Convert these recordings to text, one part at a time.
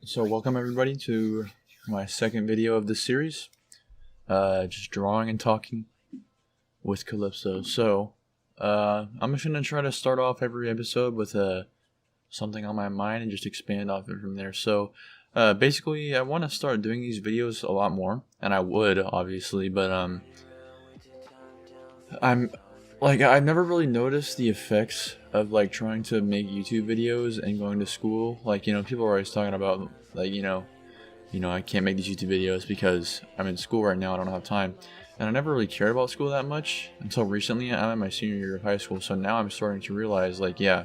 So welcome everybody to my second video of this series, just drawing and talking with Calypso. So I'm just gonna try to start off every episode with something on my mind and just expand off it from there. So basically, I want to start doing these videos a lot more, and I would obviously, but I'm I've never really noticed the effects of like trying to make YouTube videos and going to school. Like people are always talking about like I can't make these YouTube videos because I'm in school right now. I don't have time. And I never really cared about school that much until recently. I'm in my senior year of high school. So now I'm starting to realize, like, yeah,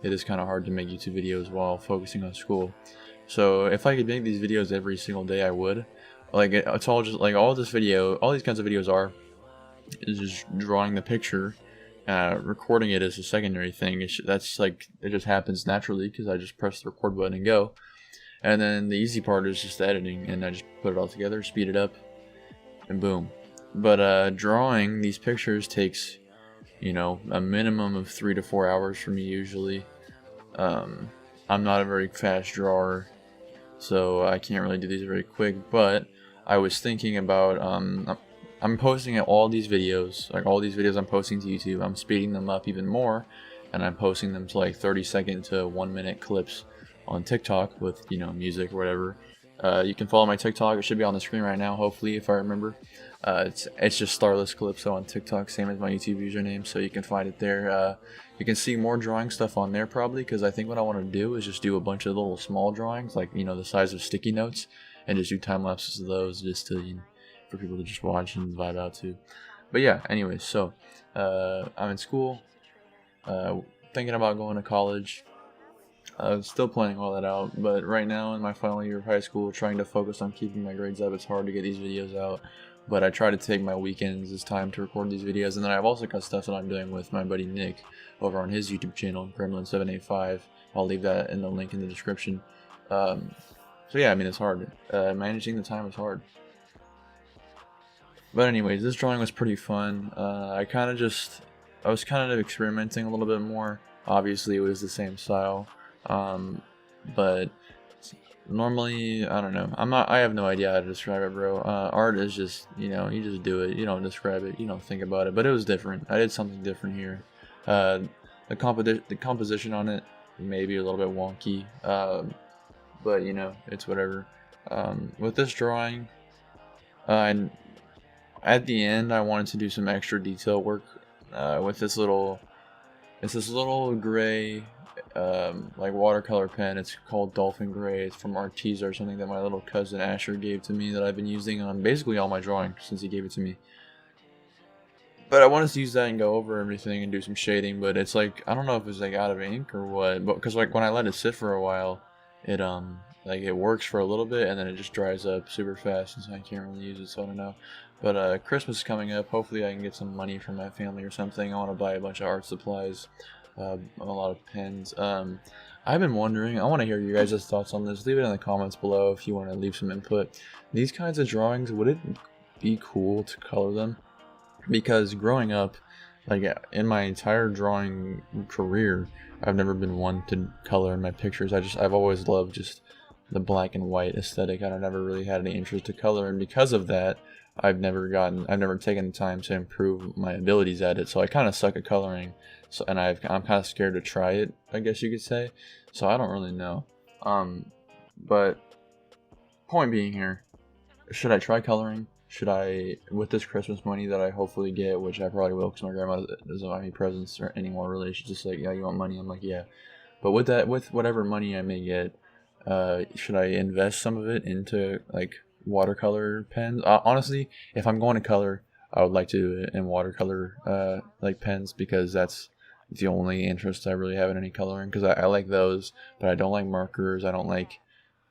it is kind of hard to make YouTube videos while focusing on school. So if I could make these videos every single day, I would. Like, it's all just, like, all these kinds of videos is just drawing the picture. Recording it is a secondary thing. That's like, it just happens naturally because I just press the record button and go. And then the easy part is just the editing, and I just put it all together, speed it up, and boom. But drawing these pictures takes, a minimum of 3 to 4 hours for me usually. I'm not a very fast drawer, so I can't really do these very quick, but I was thinking about, I'm posting all these videos, like all these videos I'm posting to YouTube, I'm speeding them up even more, and I'm posting them to like 30-second to 1-minute clips on TikTok with music or whatever. You can follow my TikTok. It should be on the screen right now, hopefully, if I remember. It's just Starless Calypso on TikTok, same as my YouTube username, so you can find it there. You can see more drawing stuff on there probably, because I think what I want to do is just do a bunch of little small drawings, like the size of sticky notes, and just do time lapses of those, just to for people to just watch and vibe out to. But yeah, anyways, so I'm in school, thinking about going to college. Still planning all that out, but right now in my final year of high school, trying to focus on keeping my grades up, it's hard to get these videos out. But I try to take my weekends as time to record these videos, and then I've also got stuff that I'm doing with my buddy Nick over on his YouTube channel, Gremlin785. I'll leave that in the link in the description. So yeah, I mean, it's hard. Managing the time is hard. But anyways, this drawing was pretty fun. I was kind of experimenting a little bit more. Obviously, it was the same style. But normally, I don't know. I have no idea how to describe it, bro. Art is just, you just do it. You don't describe it. You don't think about it. But it was different. I did something different here. The composition on it may be a little bit wonky. But it's whatever. With this drawing, and at the end, I wanted to do some extra detail work with this little. It's this little gray, like watercolor pen. It's called Dolphin Gray. It's from Arteza or something that my little cousin Asher gave to me that I've been using on basically all my drawing since he gave it to me. But I wanted to use that and go over everything and do some shading, but it's like, I don't know if it's like out of ink or what, but because like when I let it sit for a while, it like it works for a little bit and then it just dries up super fast, and so I can't really use it, so I don't know. But Christmas is coming up. Hopefully I can get some money from my family or something. I want to buy a bunch of art supplies, a lot of pens. I've been wondering, I want to hear you guys' thoughts on this. Leave it in the comments below if you want to leave some input. These kinds of drawings, would it be cool to color them? Because growing up, like in my entire drawing career, I've never been one to color in my pictures. I've always loved just the black and white aesthetic. I've never really had any interest to color, and because of that, I've never taken the time to improve my abilities at it. So I kind of suck at coloring. So I'm kind of scared to try it, I guess you could say. So I don't really know. But point being here, should I try coloring? Should I, with this Christmas money that I hopefully get, which I probably will because my grandma doesn't buy me presents or anymore really. She's just like, yeah, you want money? I'm like, yeah. But with whatever money I may get, should I invest some of it into like watercolor pens? Honestly, if I'm going to color, I would like to do it in watercolor like pens, because that's the only interest I really have in any coloring, because I like those, but I don't like markers. I don't like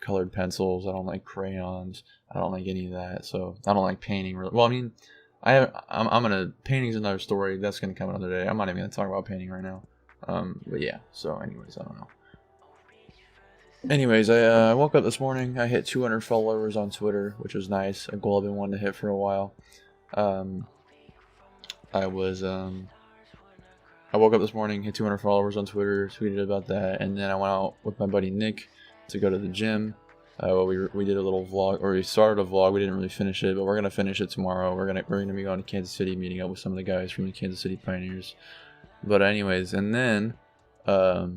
colored pencils. I don't like crayons. I don't like any of that. So I don't like painting. Really. Well, I mean, I'm gonna, painting's another story. That's gonna come another day. I'm not even gonna talk about painting right now. But yeah. So anyways, I don't know. Anyways, I woke up this morning. I hit 200 followers on Twitter, which was nice. A goal I've been wanting to hit for a while. I woke up this morning, hit 200 followers on Twitter, tweeted about that, and then I went out with my buddy Nick to go to the gym. We did a little vlog, or we started a vlog. We didn't really finish it, but we're gonna finish it tomorrow. We're gonna be going to Kansas City, meeting up with some of the guys from the Kansas City Pioneers. But anyways, and then I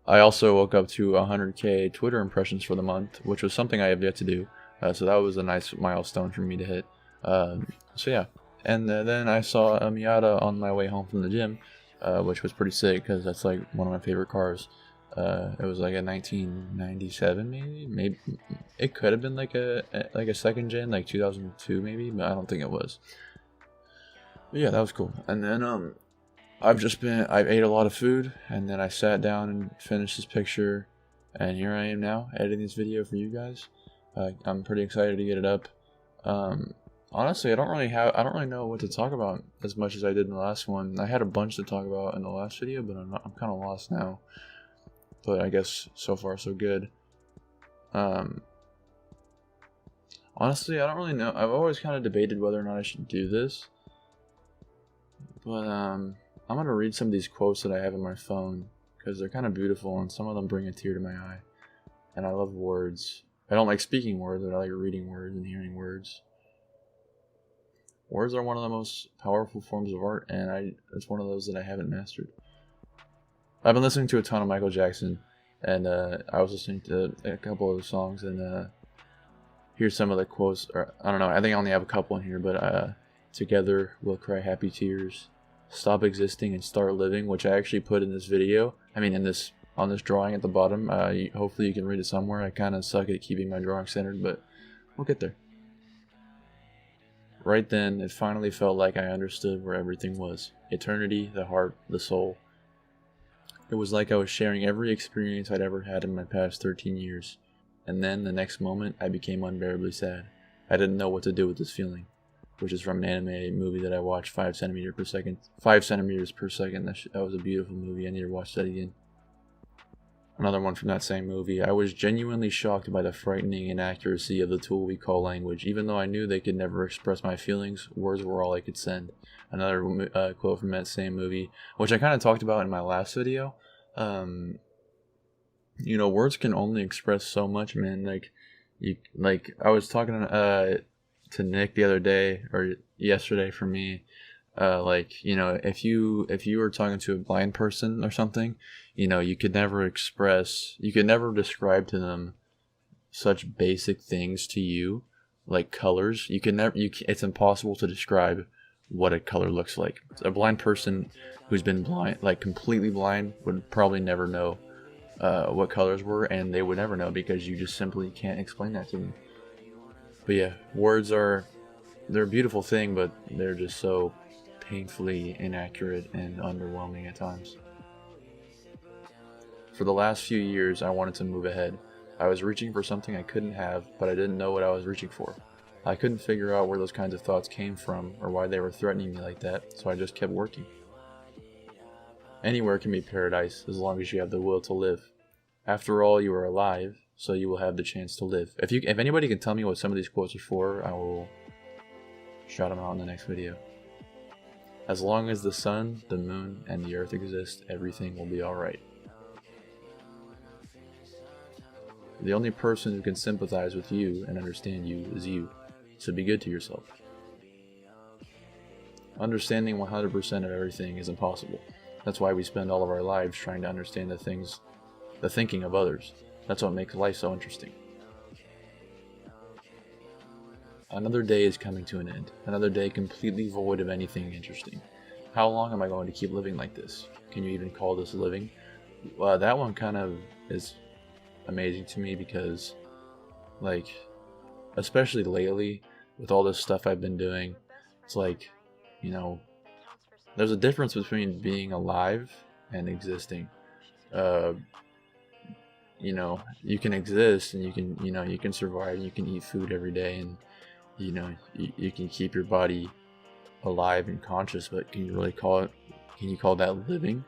also woke up to 100K Twitter impressions for the month, which was something I have yet to do. So that was a nice milestone for me to hit. So yeah, and then I saw a Miata on my way home from the gym, which was pretty sick because that's like one of my favorite cars. It was like a 1997, maybe it could have been like a second gen, like 2002 maybe, but I don't think it was. But yeah, that was cool. And then I ate a lot of food, and then I sat down and finished this picture, and here I am now editing this video for you guys. I'm pretty excited to get it up. Honestly, I don't really know what to talk about as much as I did in the last one. I had a bunch to talk about in the last video, but I'm kind of lost now. But I guess so far so good. Honestly, I don't really know. I've always kind of debated whether or not I should do this, but I'm gonna read some of these quotes that I have in my phone because they're kind of beautiful, and some of them bring a tear to my eye. And I love words. I don't like speaking words, but I like reading words and hearing words. Words are one of the most powerful forms of art, and it's one of those that I haven't mastered. I've been listening to a ton of Michael Jackson, and I was listening to a couple of the songs, and here's some of the quotes. Or I don't know, I think I only have a couple in here, but together we'll cry happy tears, stop existing and start living, which I actually put in this video. I mean, on this drawing at the bottom. Hopefully you can read it somewhere. I kind of suck at keeping my drawing centered, but we'll get there. Right then, it finally felt like I understood where everything was. Eternity, the heart, the soul. It was like I was sharing every experience I'd ever had in my past 13 years. And then, the next moment, I became unbearably sad. I didn't know what to do with this feeling. Which is from an anime movie that I watched 5 centimeters per second. 5 centimeters per second. That was a beautiful movie. I need to watch that again. Another one from that same movie. I was genuinely shocked by the frightening inaccuracy of the tool we call language. Even though I knew they could never express my feelings, words were all I could send. Another quote from that same movie, which I kind of talked about in my last video. Words can only express so much, man. I was talking to Nick the other day, or yesterday for me. If you were talking to a blind person or something, you could never describe to them such basic things to you, like colors. It's impossible to describe what a color looks like. A blind person who's been blind, like completely blind, would probably never know what colors were, and they would never know because you just simply can't explain that to them. But yeah, they're a beautiful thing, but they're just so painfully inaccurate and underwhelming at times. For the last few years, I wanted to move ahead. I was reaching for something I couldn't have, but I didn't know what I was reaching for. I couldn't figure out where those kinds of thoughts came from or why they were threatening me like that, so I just kept working. Anywhere can be paradise as long as you have the will to live. After all, you are alive, so you will have the chance to live. If anybody can tell me what some of these quotes are for, I will shout them out in the next video. As long as the sun, the moon, and the earth exist, everything will be alright. The only person who can sympathize with you and understand you is you, so be good to yourself. Understanding 100% of everything is impossible. That's why we spend all of our lives trying to understand the thinking of others. That's what makes life so interesting. Another day is coming to an end. Another day completely void of anything interesting. How long am I going to keep living like this? Can you even call this living? That one kind of is amazing to me because, especially lately, with all this stuff I've been doing, it's like, there's a difference between being alive and existing. You can exist and you can survive and you can eat food every day and you can keep your body alive and conscious, but can you call that living?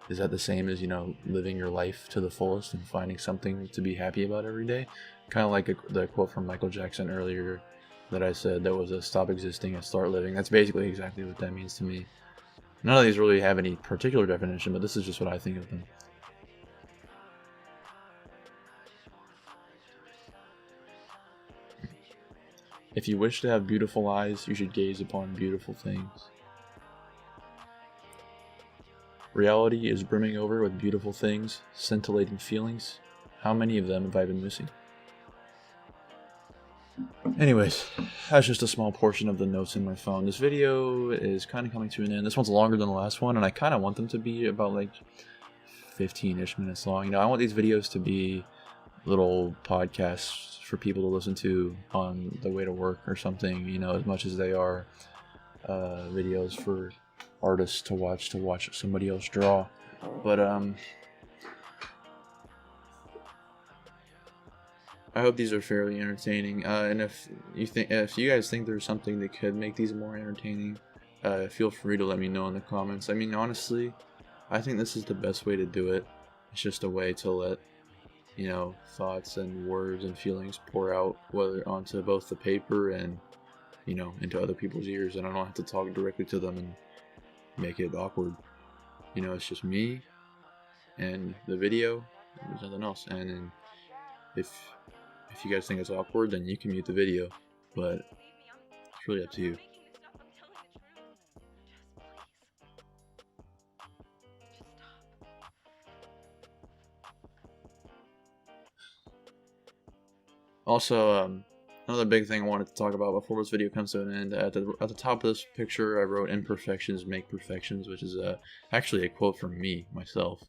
Is that the same as living your life to the fullest and finding something to be happy about every day? Kind of like the quote from Michael Jackson earlier that I said, that was a stop existing and start living. That's basically exactly what that means to me. None of these really have any particular definition, but this is just what I think of them. If you wish to have beautiful eyes, you should gaze upon beautiful things. Reality is brimming over with beautiful things, scintillating feelings. How many of them have I been missing? Anyways, that's just a small portion of the notes in my phone. This video is kind of coming to an end. This one's longer than the last one, and I kind of want them to be about like 15-ish minutes long. You know, I want these videos to be little podcasts for people to listen to on the way to work or something, you know, as much as they are videos for artists to watch somebody else draw. But I hope these are fairly entertaining, and if you guys think there's something that could make these more entertaining, feel free to let me know in the comments. I mean, honestly, I think this is the best way to do it. It's just a way to let, you know, thoughts and words and feelings pour out, whether onto both the paper and, you know, into other people's ears, and I don't have to talk directly to them and make it awkward. You know, it's just me and the video. There's nothing else. And then if you guys think it's awkward, then you can mute the video, but it's really up to you. Also, another big thing I wanted to talk about before this video comes to an end, at the top of this picture I wrote "Imperfections make perfections," which is actually a quote from me, myself.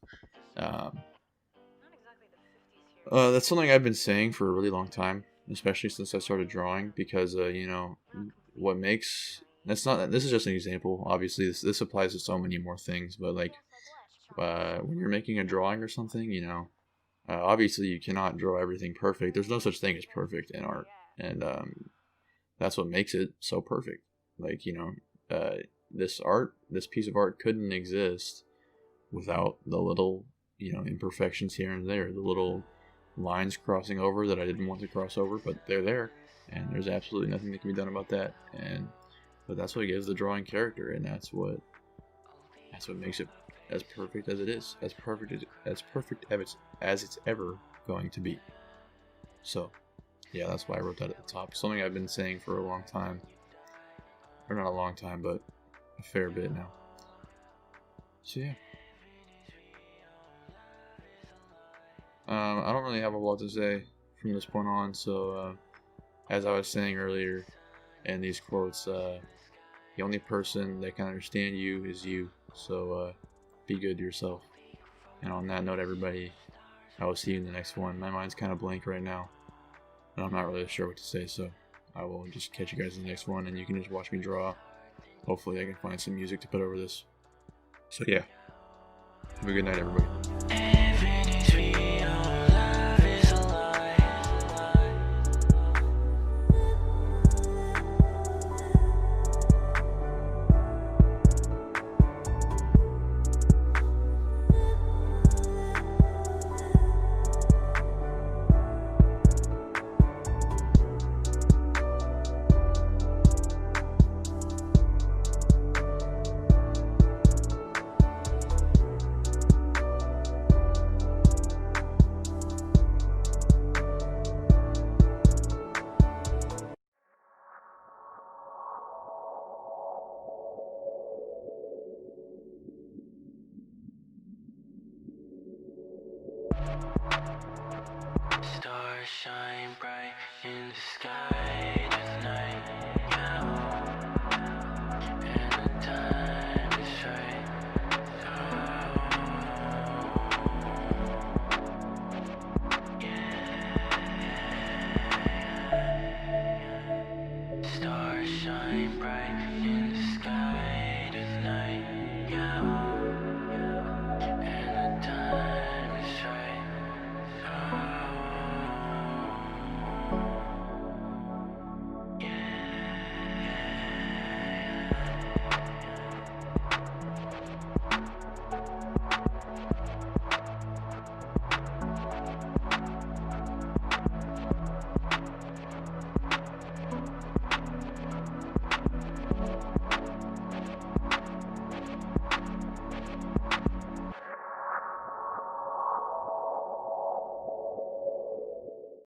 That's something I've been saying for a really long time, especially since I started drawing, because you know, what makes this is just an example. Obviously, this applies to so many more things, but like when you're making a drawing or something, you know, obviously you cannot draw everything perfect. There's no such thing as perfect in art, and that's what makes it so perfect. Like, you know, this piece of art couldn't exist without the little, you know, imperfections here and there, the little lines crossing over that I didn't want to cross over, but they're there, and there's absolutely nothing that can be done about that. But that's what gives the drawing character, and that's what makes it as perfect as it is, as perfect as it's ever going to be. So yeah, that's why I wrote that at the top. Something I've been saying for a long time, or not a long time, but a fair bit now. So yeah. I don't really have a lot to say from this point on, so as I was saying earlier in these quotes, the only person that can understand you is you, so be good to yourself. And on that note, everybody, I will see you in the next one. My mind's kind of blank right now, and I'm not really sure what to say, so I will just catch you guys in the next one, and you can just watch me draw. Hopefully I can find some music to put over this. So yeah, have a good night, everybody. Stars shine bright in the sky.